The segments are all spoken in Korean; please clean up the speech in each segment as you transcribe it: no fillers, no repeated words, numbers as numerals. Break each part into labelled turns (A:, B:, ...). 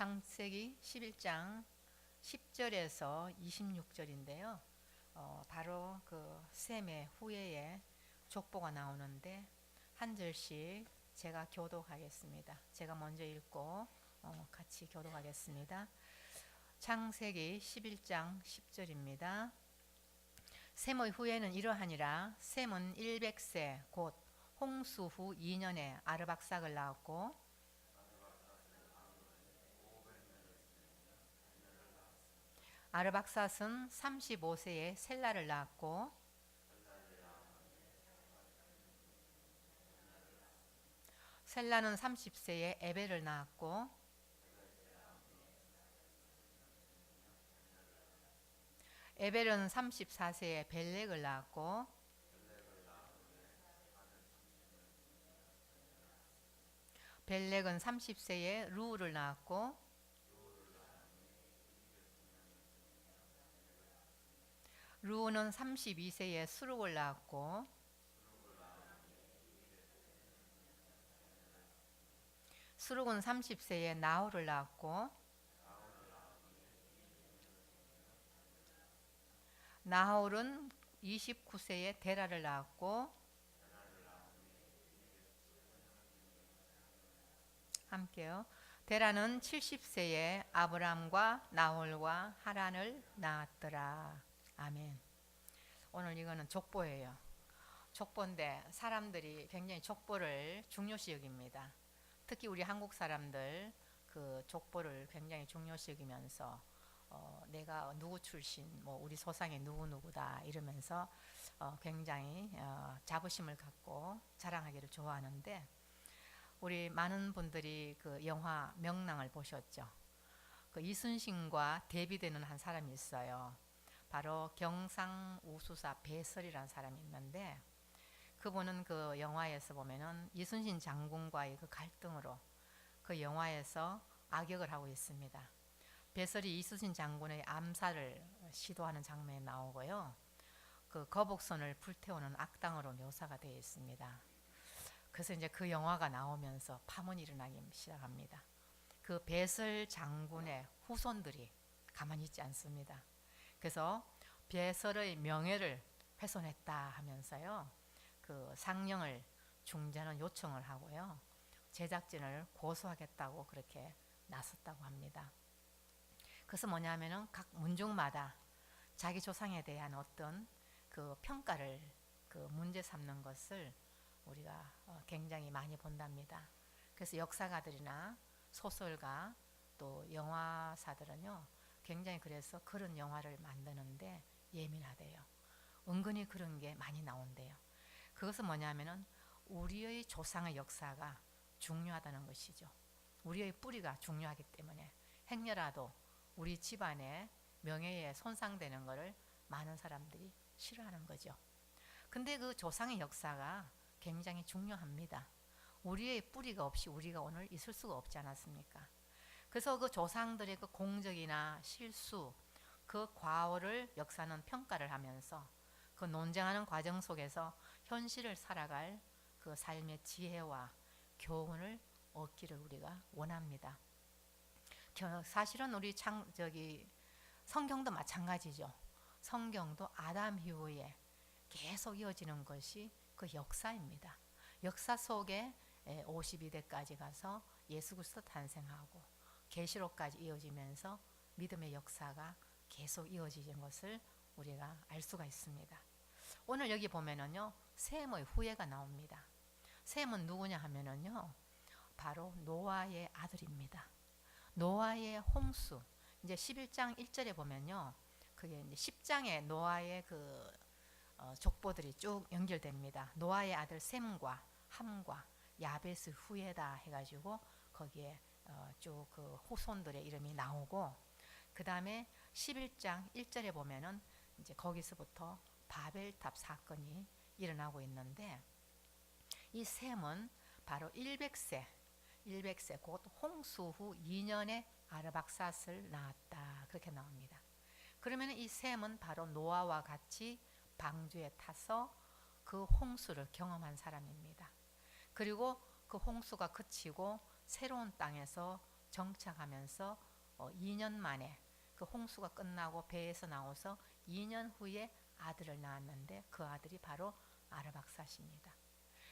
A: 창세기 11장 10절에서 26절인데요. 바로 그 셈의 후예에 족보가 나오는데 한 절씩 제가 교독하겠습니다. 제가 먼저 읽고 같이 교독하겠습니다. 창세기 11장 10절입니다. 셈의 후예는 이러하니라. 셈은 100세 곧 홍수 후 2년에 아르박삭을 낳았고 아르박삿은 35세에 셀라를 낳았고 셀라는 30세에 에벨을 낳았고 에벨은 34세에 벨렉을 낳았고 벨렉은 30세에 루우를 낳았고 루우는 32세에 수룩을 낳았고 수룩은 30세에 나홀을 낳았고 나홀은 29세에 데라를 낳았고 함께요. 데라는 70세에 아브람과 나홀과 하란을 낳았더라. 아멘. 오늘 이거는 족보예요. 족보인데 사람들이 굉장히 족보를 중요시 여깁니다. 특히 우리 한국 사람들 그 족보를 굉장히 중요시 여기면서 내가 누구 출신, 뭐 우리 조상이 누구누구다 이러면서 굉장히 자부심을 갖고 자랑하기를 좋아하는데 우리 많은 분들이 그 영화 명랑을 보셨죠. 그 이순신과 대비되는 한 사람이 있어요. 바로 경상우수사 배설이라는 사람이 있는데 그분은 그 영화에서 보면은 이순신 장군과의 그 갈등으로 그 영화에서 악역을 하고 있습니다. 배설이 이순신 장군의 암살을 시도하는 장면이 나오고요. 그 거북선을 불태우는 악당으로 묘사가 되어 있습니다. 그래서 이제 그 영화가 나오면서 파문이 일어나기 시작합니다. 그 배설 장군의 후손들이 가만히 있지 않습니다. 그래서 배설의 명예를 훼손했다 하면서요. 그 상영을 중지하는 요청을 하고요. 제작진을 고소하겠다고 그렇게 나섰다고 합니다. 그래서 뭐냐면은 각 문중마다 자기 조상에 대한 어떤 그 평가를 그 문제 삼는 것을 우리가 굉장히 많이 본답니다. 그래서 역사가들이나 소설가 또 영화사들은요 굉장히 그래서 그런 영화를 만드는데 예민하대요. 은근히 그런 게 많이 나온대요. 그것은 뭐냐면은 우리의 조상의 역사가 중요하다는 것이죠. 우리의 뿌리가 중요하기 때문에 행여라도 우리 집안의 명예에 손상되는 것을 많은 사람들이 싫어하는 거죠. 근데 그 조상의 역사가 굉장히 중요합니다. 우리의 뿌리가 없이 우리가 오늘 있을 수가 없지 않았습니까? 그래서 그 조상들의 그 공적이나 실수, 그 과오를 역사는 평가를 하면서 그 논쟁하는 과정 속에서 현실을 살아갈 그 삶의 지혜와 교훈을 얻기를 우리가 원합니다. 사실은 우리 성경도 마찬가지죠. 성경도 아담 이후에 계속 이어지는 것이 그 역사입니다. 역사 속에 52대까지 가서 예수 그리스도 탄생하고 계시록까지 이어지면서 믿음의 역사가 계속 이어지는 것을 우리가 알 수가 있습니다. 오늘 여기 보면은요 셈의 후예가 나옵니다. 셈은 누구냐 하면은요 바로 노아의 아들입니다. 노아의 홍수. 이제 11장 1절에 보면요 그게 이제 10장에 노아의 그 족보들이 쭉 연결됩니다. 노아의 아들 셈과 함과 야베스 후예다 해가지고 거기에 쭉 그 후손들의 이름이 나오고 그 다음에 11장 1절에 보면은 이제 거기서부터 바벨탑 사건이 일어나고 있는데 이 셈은 바로 100세 곧 홍수 후 2년에 아르박삿을 낳았다 그렇게 나옵니다. 그러면 이 셈은 바로 노아와 같이 방주에 타서 그 홍수를 경험한 사람입니다. 그리고 그 홍수가 그치고 새로운 땅에서 정착하면서 2년 만에 그 홍수가 끝나고 배에서 나와서 2년 후에 아들을 낳았는데 그 아들이 바로 아르박삿입니다.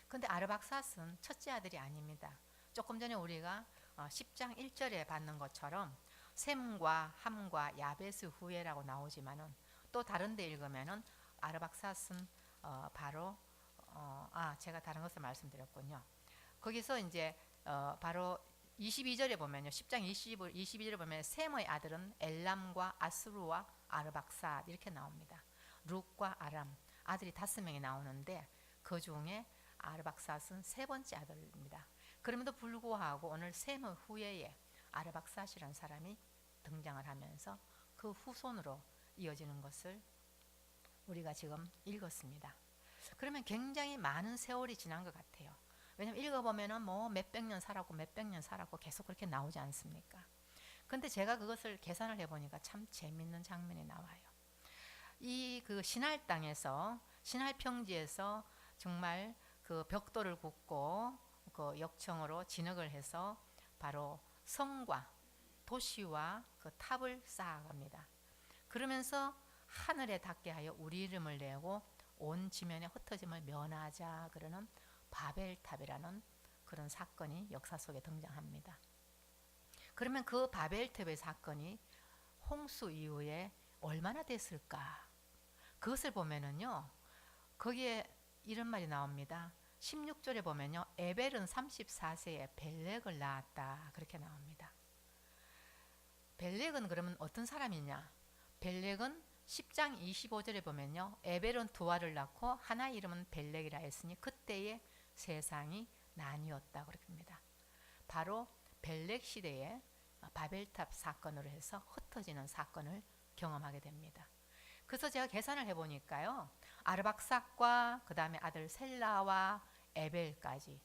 A: 근데 아르박삿은 첫째 아들이 아닙니다. 조금 전에 우리가 10장 1절에 봤는 것처럼 셈과 함과 야베스 후에라고 나오지만은 또 다른 데 읽으면은 아르박삿은 바로 제가 다른 것을 말씀드렸군요. 거기서 이제 바로 22절에 보면요. 10장 22절에 보면 셈의 아들은 엘람과 아스루와 아르박삿 이렇게 나옵니다. 룩과 아람 아들이 5명이 나오는데 그 중에 아르박삿은 세 번째 아들입니다. 그럼에도 불구하고 오늘 셈의 후예에 아르박삿이라는 사람이 등장을 하면서 그 후손으로 이어지는 것을 우리가 지금 읽었습니다. 그러면 굉장히 많은 세월이 지난 것 같아요. 왜냐면 읽어보면은 뭐 몇백 년 살았고 몇백 년 살았고 계속 그렇게 나오지 않습니까? 근데 제가 그것을 계산을 해보니까 참 재밌는 장면이 나와요. 이 그 신할 땅에서 신할 평지에서 정말 그 벽돌을 굽고 그 역청으로 진흙을 해서 바로 성과 도시와 그 탑을 쌓아갑니다. 그러면서 하늘에 닿게 하여 우리 이름을 내고 온 지면에 흩어짐을 면하자 그러는 바벨탑이라는 그런 사건이 역사 속에 등장합니다. 그러면 그 바벨탑의 사건이 홍수 이후에 얼마나 됐을까? 그것을 보면은요, 거기에 이런 말이 나옵니다. 16절에 보면요, 에벨은 34세에 벨렉을 낳았다. 그렇게 나옵니다. 벨렉은 그러면 어떤 사람이냐? 벨렉은 10장 25절에 보면요, 에벨은 두 아를 낳고 하나 이름은 벨렉이라 했으니 그때의 세상이 나뉘었다. 그럽니다. 바로 벨렉 시대에 바벨탑 사건으로 해서 흩어지는 사건을 경험하게 됩니다. 그래서 제가 계산을 해보니까요, 아르박삿과 그 다음에 아들 셀라와 에벨까지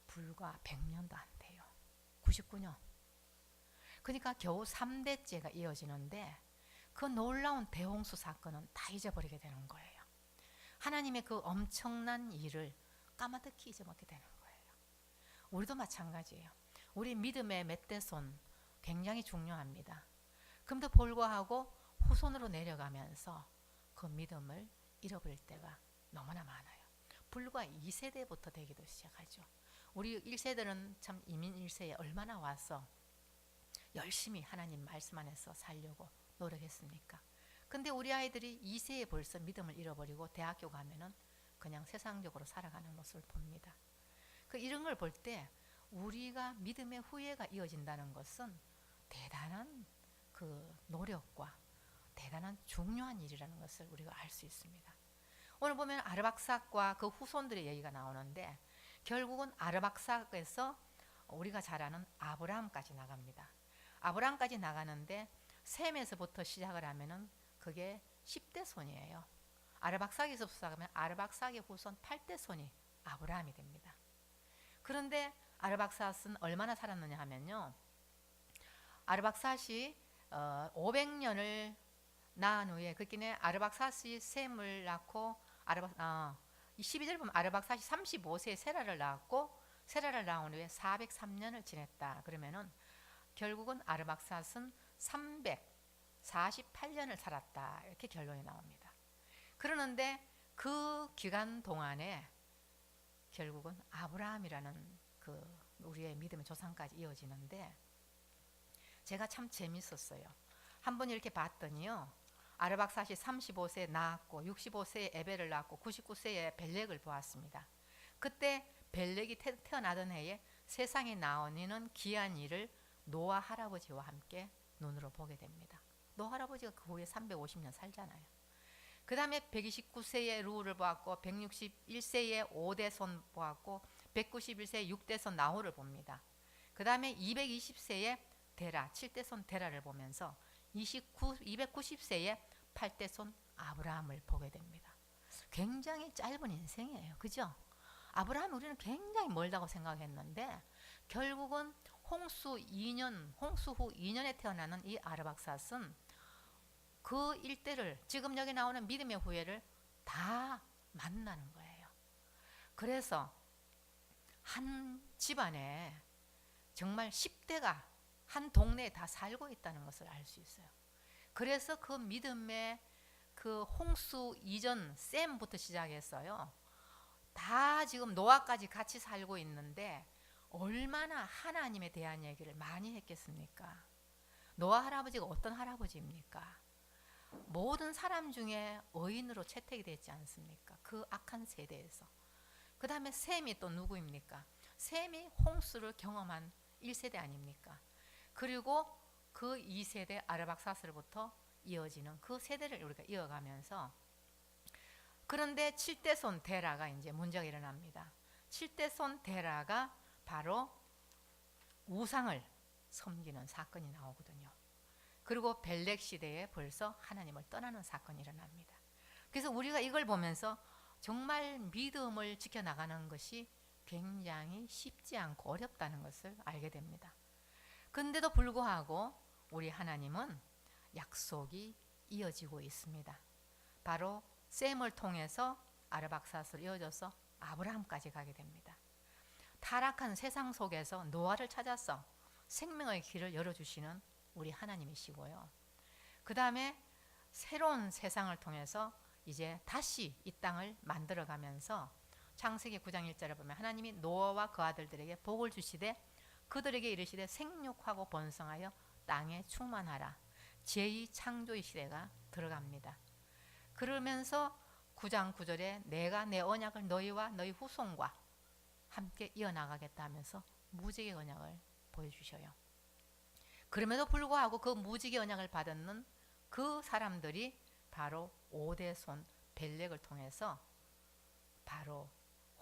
A: 불과 100년도 안 돼요. 99년. 그러니까 겨우 3대째가 이어지는데 그 놀라운 대홍수 사건은 다 잊어버리게 되는 거예요. 하나님의 그 엄청난 일을 까마득히 잊어먹게 되는 거예요. 우리도 마찬가지예요. 우리 믿음의 멧대손 굉장히 중요합니다. 그럼에도 불구하고 후손으로 내려가면서 그 믿음을 잃어버릴 때가 너무나 많아요. 불과 2세대부터 되기도 시작하죠. 우리 1세들은 참 이민 1세에 얼마나 와서 열심히 하나님 말씀 안에서 살려고 노력했습니까? 근데 우리 아이들이 2세에 벌써 믿음을 잃어버리고 대학교 가면은 그냥 세상적으로 살아가는 모습을 봅니다. 이런 걸 볼 때 우리가 믿음의 후예가 이어진다는 것은 대단한 그 노력과 대단한 중요한 일이라는 것을 우리가 알 수 있습니다. 오늘 보면 아르박삿과 그 후손들의 얘기가 나오는데 결국은 아르박삿에서 우리가 잘 아는 아브라함까지 나갑니다. 아브라함까지 나가는데 셈에서부터 시작을 하면은 그게 10대 손이에요. 아르박삿에서 시작하면 아르박삿의 후손 8대 손이 아브라함이 됩니다. 그런데 아르박삿은 얼마나 살았느냐 하면요, 아르박삿이 500년을 낳은 후에 그끼네 아르박삿이 셈을 낳고 12절 보면 아르박삿이 35세에 세라를 낳았고 세라를 낳은 후에 403년을 지냈다. 그러면은 결국은 아르박삿은 348년을 살았다. 이렇게 결론이 나옵니다. 그러는데 그 기간 동안에 결국은 아브라함이라는 그 우리의 믿음의 조상까지 이어지는데 제가 참 재밌었어요. 한번 이렇게 봤더니요, 아르박삿이 35세에 낳았고 65세에 에벨을 낳았고 99세에 벨렉을 보았습니다. 그때 벨렉이 태어나던 해에 세상에 나오는 귀한 일을 노아 할아버지와 함께 눈으로 보게 됩니다. 노아 할아버지가 그 후에 350년 살잖아요. 그 다음에 129세에 루를 보았고 161세에 5대손 보았고 191세에 6대손 나홀을 봅니다. 그 다음에 220세에 데라 7대손 데라를 보면서 290세에 8대손 아브라함을 보게 됩니다. 굉장히 짧은 인생이에요. 그죠? 아브라함이 우리는 굉장히 멀다고 생각했는데 결국은 홍수 후 2년에 태어나는 이 아르박삿은 그 일대를 지금 여기 나오는 믿음의 후예를 다 만나는 거예요. 그래서 한 집안에 정말 10대가 한 동네에 다 살고 있다는 것을 알 수 있어요. 그래서 그 믿음의 그 홍수 이전 셈부터 시작했어요. 다 지금 노아까지 같이 살고 있는데 얼마나 하나님에 대한 얘기를 많이 했겠습니까? 노아 할아버지가 어떤 할아버지입니까? 모든 사람 중에 의인으로 채택이 되지 않습니까? 그 악한 세대에서. 그 다음에 셈이 또 누구입니까? 셈이 홍수를 경험한 1세대 아닙니까? 그리고 그 2세대 아르박사스로부터 이어지는 그 세대를 우리가 이어가면서, 그런데 7대손 데라가 이제 문제가 일어납니다. 7대손 데라가 바로 우상을 섬기는 사건이 나오거든요. 그리고 벨렉 시대에 벌써 하나님을 떠나는 사건이 일어납니다. 그래서 우리가 이걸 보면서 정말 믿음을 지켜나가는 것이 굉장히 쉽지 않고 어렵다는 것을 알게 됩니다. 근데도 불구하고 우리 하나님은 약속이 이어지고 있습니다. 바로 셈을 통해서 아르박사스로 이어져서 아브라함까지 가게 됩니다. 타락한 세상 속에서 노아를 찾아서 생명의 길을 열어주시는 우리 하나님이시고요. 그 다음에 새로운 세상을 통해서 이제 다시 이 땅을 만들어가면서 창세기 9장 1절에 보면 하나님이 노아와 그 아들들에게 복을 주시되 그들에게 이르시되 생육하고 번성하여 땅에 충만하라. 제2창조의 시대가 들어갑니다. 그러면서 9장 9절에 내가 내 언약을 너희와 너희 후손과 함께 이어나가겠다 하면서 무지개 언약을 보여주셔요. 그럼에도 불구하고 그 무지개 언약을 받는 그 사람들이 바로 5대손 벨렉을 통해서 바로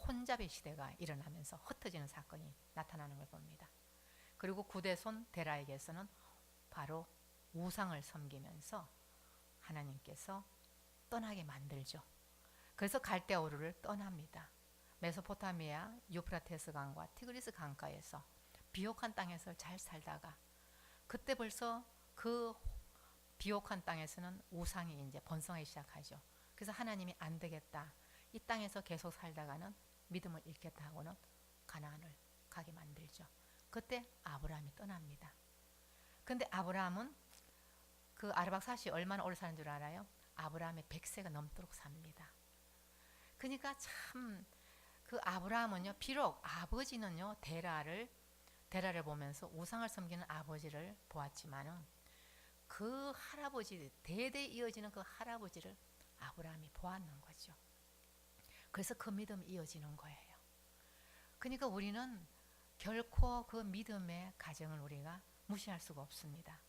A: 혼잡의 시대가 일어나면서 흩어지는 사건이 나타나는 걸 봅니다. 그리고 9대손 데라에게서는 바로 우상을 섬기면서 하나님께서 떠나게 만들죠. 그래서 갈대아우르를 떠납니다. 메소포타미아 유프라테스 강과 티그리스 강가에서 비옥한 땅에서 잘 살다가 그때 벌써 그 비옥한 땅에서는 우상이 이제 번성하기 시작하죠. 그래서 하나님이 안 되겠다, 이 땅에서 계속 살다가는 믿음을 잃겠다 하고는 가나안을 가게 만들죠. 그때 아브라함이 떠납니다. 근데 아브라함은 그 아르박사시 얼마나 오래 사는 줄 알아요? 아브라함의 100세가 넘도록 삽니다. 그러니까 참 그 아브라함은요, 비록 아버지는요 데라를 보면서 우상을 섬기는 아버지를 보았지만은 그 할아버지, 대대 이어지는 그 할아버지를 아브라함이 보았는 거죠. 그래서 그 믿음이 이어지는 거예요. 그러니까 우리는 결코 그 믿음의 가정을 우리가 무시할 수가 없습니다.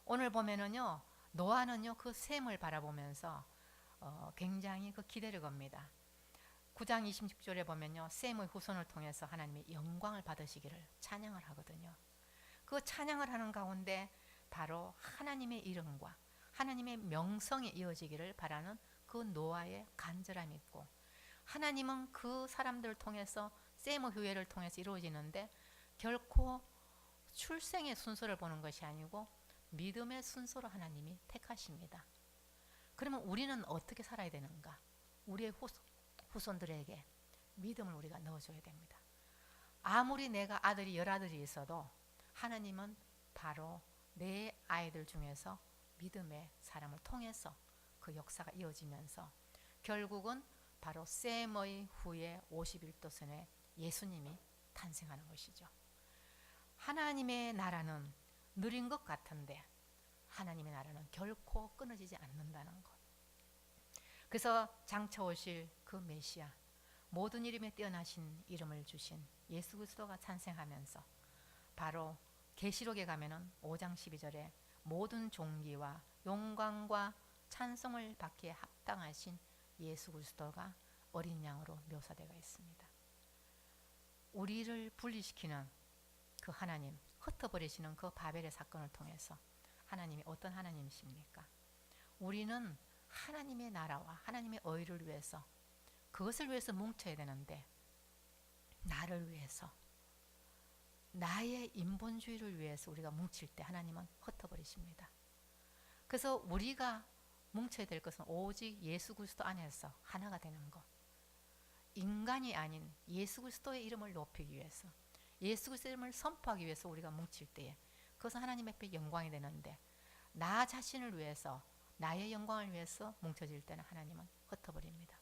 A: 오늘 보면은요, 노아는요 그 셈을 바라보면서 굉장히 그 기대를 겁니다. 9장 26절에 보면요, 셈의 후손을 통해서 하나님의 영광을 받으시기를 찬양을 하거든요. 그 찬양을 하는 가운데 바로 하나님의 이름과 하나님의 명성이 이어지기를 바라는 그 노아의 간절함이 있고, 하나님은 그 사람들을 통해서 셈의 후예를 통해서 이루어지는데 결코 출생의 순서를 보는 것이 아니고 믿음의 순서로 하나님이 택하십니다. 그러면 우리는 어떻게 살아야 되는가? 우리의 후손들에게 믿음을 우리가 넣어줘야 됩니다. 아무리 내가 아들이 10아들이 있어도 하나님은 바로 내 아이들 중에서 믿음의 사람을 통해서 그 역사가 이어지면서 결국은 바로 셈의 후에 51도선의 예수님이 탄생하는 것이죠. 하나님의 나라는 느린 것 같은데 하나님의 나라는 결코 끊어지지 않는다는 것. 그래서 장차 오실 그 메시아, 모든 이름에 뛰어나신 이름을 주신 예수 그리스도가 탄생하면서 바로 계시록에 가면은 5장 12절에 모든 존귀와 영광과 찬송을 받기에 합당하신 예수 그리스도가 어린 양으로 묘사되어 있습니다. 우리를 분리시키는 그 하나님, 흩어버리시는 그 바벨의 사건을 통해서 하나님이 어떤 하나님이십니까? 우리는 하나님의 나라와 하나님의 의를 위해서, 그것을 위해서 뭉쳐야 되는데 나를 위해서, 나의 인본주의를 위해서 우리가 뭉칠 때 하나님은 흩어버리십니다. 그래서 우리가 뭉쳐야 될 것은 오직 예수 그리스도 안에서 하나가 되는 것, 인간이 아닌 예수 그리스도의 이름을 높이기 위해서, 예수 그리스도의 이름을 선포하기 위해서 우리가 뭉칠 때에 그것은 하나님 앞에 영광이 되는데 나 자신을 위해서 나의 영광을 위해서 뭉쳐질 때는 하나님은 흩어버립니다.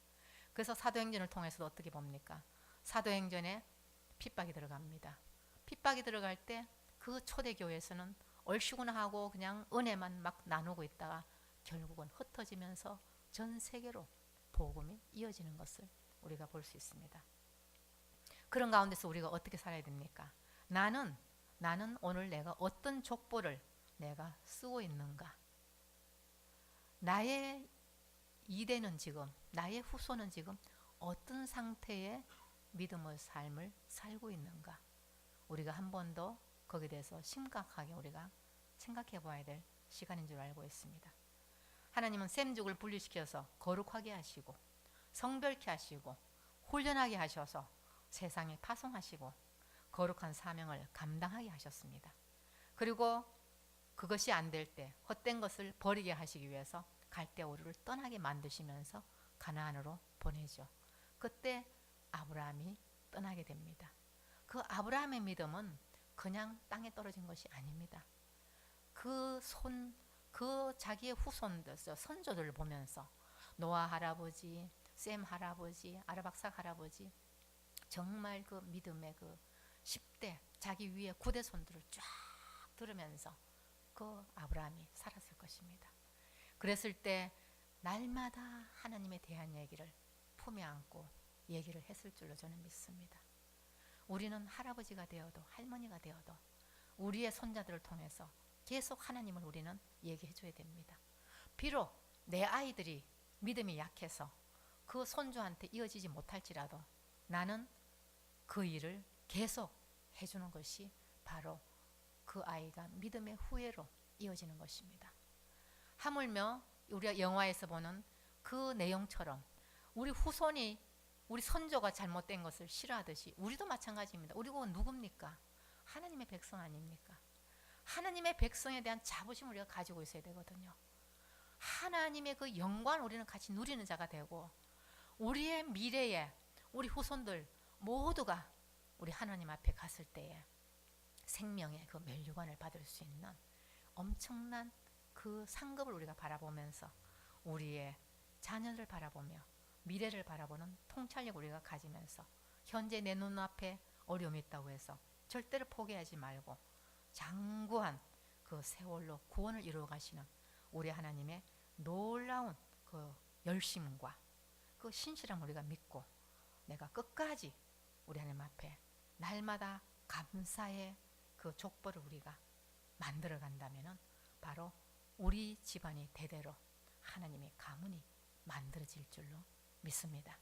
A: 그래서 사도행전을 통해서도 어떻게 봅니까? 사도행전에 핍박이 들어갑니다. 핍박이 들어갈 때 그 초대교회에서는 얼씨구나 하고 그냥 은혜만 막 나누고 있다가 결국은 흩어지면서 전 세계로 복음이 이어지는 것을 우리가 볼 수 있습니다. 그런 가운데서 우리가 어떻게 살아야 됩니까? 나는 오늘 내가 어떤 족보를 내가 쓰고 있는가? 나의 이대는 지금, 나의 후손은 지금 어떤 상태의 믿음의 삶을 살고 있는가? 우리가 한 번 더 거기에 대해서 심각하게 우리가 생각해 봐야 될 시간인 줄 알고 있습니다. 하나님은 샘족을 분리시켜서 거룩하게 하시고 성별케 하시고 훈련하게 하셔서 세상에 파송하시고 거룩한 사명을 감당하게 하셨습니다. 그리고 그것이 안 될 때 헛된 것을 버리게 하시기 위해서 갈대우르를 떠나게 만드시면서 가나안으로 보내죠. 그때 아브라함이 떠나게 됩니다. 그 아브라함의 믿음은 그냥 땅에 떨어진 것이 아닙니다. 그 자기의 후손들, 선조들을 보면서 노아 할아버지, 셈 할아버지, 아르박삭 할아버지, 정말 그 믿음의 그 10대, 자기 위에 9대 손들을 쫙 들으면서 그 아브라함이 살았을 것입니다. 그랬을 때 날마다 하나님에 대한 얘기를 품에 안고 얘기를 했을 줄로 저는 믿습니다. 우리는 할아버지가 되어도 할머니가 되어도 우리의 손자들을 통해서 계속 하나님을 우리는 얘기해 줘야 됩니다. 비록 내 아이들이 믿음이 약해서 그 손주한테 이어지지 못할지라도 나는 그 일을 계속 해주는 것이 바로 그 아이가 믿음의 후예로 이어지는 것입니다. 하물며 우리가 영화에서 보는 그 내용처럼 우리 후손이 우리 선조가 잘못된 것을 싫어하듯이 우리도 마찬가지입니다. 우리가 누굽니까? 하나님의 백성 아닙니까? 하나님의 백성에 대한 자부심을 우리가 가지고 있어야 되거든요. 하나님의 그 영광을 우리는 같이 누리는 자가 되고 우리의 미래에 우리 후손들 모두가 우리 하나님 앞에 갔을 때에 생명의 그 멸류관을 받을 수 있는 엄청난 그 상급을 우리가 바라보면서 우리의 자녀를 바라보며 미래를 바라보는 통찰력 우리가 가지면서 현재 내 눈앞에 어려움이 있다고 해서 절대로 포기하지 말고 장구한 그 세월로 구원을 이루어 가시는 우리 하나님의 놀라운 그 열심과 그 신실함을 우리가 믿고 내가 끝까지 우리 하나님 앞에 날마다 감사의 그 족보를 우리가 만들어 간다면은 바로 우리 집안이 대대로 하나님의 가문이 만들어질 줄로 믿습니다.